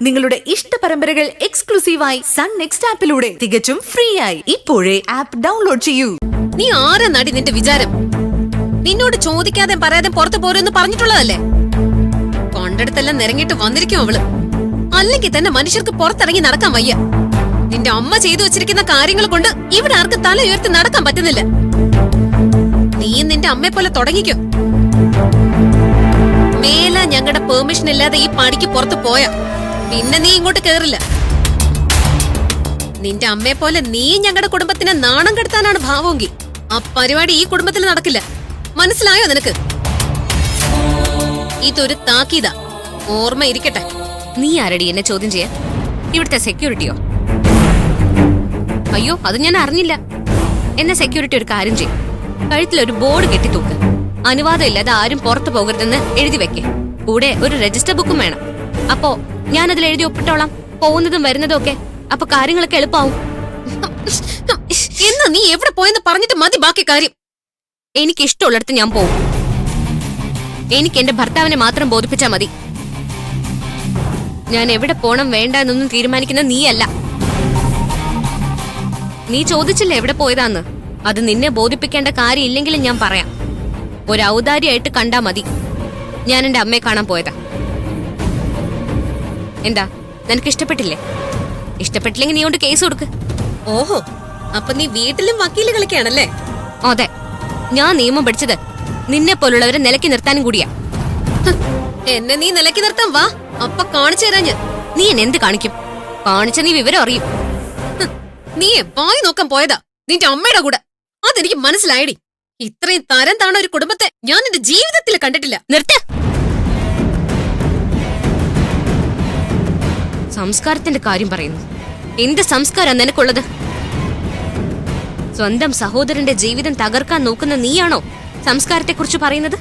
നിങ്ങളുടെ ഇഷ്ട പരമ്പരകൾ എക്സ്ക്ലൂസീവായി സൺ നെക്സ്റ്റ് ആപ്പിലൂടെ തികച്ചും ഫ്രീ ആയി ഇപ്പോഴേ ആപ്പ് ഡൗൺലോഡ് ചെയ്യൂ. നീ ആരാ നടി നിന്റെ വിചാരം? നിന്നോട് ചോദിക്കാതെ പറയാതെ പുറത്തു പോരെന്ന് പറഞ്ഞിട്ടുള്ളതല്ലേ? കൊണ്ടെടുത്തെല്ലാം നിരങ്ങിട്ട് വന്നിരിക്കും അവള്. അല്ലെങ്കിൽ തന്നെ മനുഷ്യർക്ക് പുറത്തിറങ്ങി നടക്കാൻ വയ്യ. നിന്റെ അമ്മ ചെയ്തു വെച്ചിരിക്കുന്ന കാര്യങ്ങൾ കൊണ്ട് ഇവിടെ ആർക്ക് തല ഉയർത്തി നടക്കാൻ പറ്റുന്നില്ല. നീയും നിന്റെ അമ്മയെ പോലെ തുടങ്ങിക്കോ. മേല ഞങ്ങളുടെ പെർമിഷൻ ഇല്ലാതെ ഈ പണിക്ക് പുറത്ത് പോയാ പിന്നെ നീ ഇങ്ങോട്ട് കേറില്ല. നിന്റെ അമ്മയെ പോലെ നീ ഞങ്ങളുടെ കുടുംബത്തിനെ നാണം കെടുത്താനാണ് ഭാവമെങ്കിൽ ആ പരിപാടി ഈ കുടുംബത്തിൽ നടക്കില്ല. മനസ്സിലായോ നിനക്ക്? ഇതൊരു താക്കീതാ, ഓർമ്മ ഇരിക്കട്ടെ. നീ ആരടി എന്നെ ചോദ്യം ചെയ്യാൻ? ഇവിടുത്തെ സെക്യൂരിറ്റിയോ? അയ്യോ, അത് ഞാൻ അറിഞ്ഞില്ല. എന്ന സെക്യൂരിറ്റി ഒരു കാര്യം ചെയ്യും, കഴുത്തിലൊരു ബോർഡ് കെട്ടിത്തൂക്ക്. അനുവാദം ഇല്ലാതെ ആരും പുറത്തു പോകരുതെന്ന് എഴുതി വെക്കേ. കൂടെ ഒരു രജിസ്റ്റർ ബുക്കും വേണം. അപ്പോ ഞാൻ അതിൽ എഴുതി ഒപ്പിട്ടോളാം, പോകുന്നതും വരുന്നതും ഒക്കെ. അപ്പൊ കാര്യങ്ങളൊക്കെ എളുപ്പമാവും. എന്നാ നീ എവിടെ പോയെന്ന് പറഞ്ഞിട്ട് മതി ബാക്കി കാര്യം. എനിക്ക് ഇഷ്ടമുള്ളിടത്ത് ഞാൻ പോവും. എനിക്ക് എന്റെ ഭർത്താവിനെ മാത്രം ബോധിപ്പിച്ചാ മതി. ഞാൻ എവിടെ പോണം വേണ്ട എന്നൊന്നും തീരുമാനിക്കുന്ന നീയല്ല. നീ ചോദിച്ചില്ലേ എവിടെ പോയതാന്ന്? അത് നിന്നെ ബോധിപ്പിക്കേണ്ട കാര്യമില്ലെങ്കിലും ഞാൻ പറയാം. ഒരു ഔദാര്യമായിട്ട് കണ്ടാ മതി. ഞാൻ എന്റെ അമ്മയെ കാണാൻ പോയതാ. എന്താ, നിനക്ക് ഇഷ്ടപ്പെട്ടില്ലേ? ഇഷ്ടപ്പെട്ടില്ലെങ്കിൽ നീ കൊണ്ട് കേസ് കൊടുക്ക്. ഓഹോ, അപ്പൊ നീ വീട്ടിലും വക്കീല് കളിക്കാണല്ലേ? അതെ, ഞാൻ നിയമം പഠിച്ചത് നിന്നെ പോലുള്ളവരെ നിലക്കി നിർത്താനും കൂടിയാ. എന്നെ നീ നിലക്കി നിർത്താൻ വാ, അപ്പൊ കാണിച്ചു തരാ ഞാൻ. നീ എന്നെ എന്ത് കാണിക്കും? കാണിച്ച നീ വിവരം അറിയും. നീ വായി നോക്കാൻ പോയതാ നിന്റെ അമ്മയുടെ കൂടെ. അതെനിക്ക് മനസ്സിലായടി. ഇത്രയും തരം താണ ഒരു കുടുംബത്തെ ഞാൻ എന്റെ ജീവിതത്തിൽ കണ്ടിട്ടില്ല. നിർത്ത്. സംസ്കാരത്തിന്റെ കാര്യം പറയുന്നു. എന്ത് സംസ്കാരം നിനക്കുള്ളത്? സ്വന്തം സഹോദരന്റെ ജീവിതം തകർക്കാൻ നോക്കുന്ന നീയാണോ സംസ്കാരത്തെക്കുറിച്ച് പറയുന്നത്?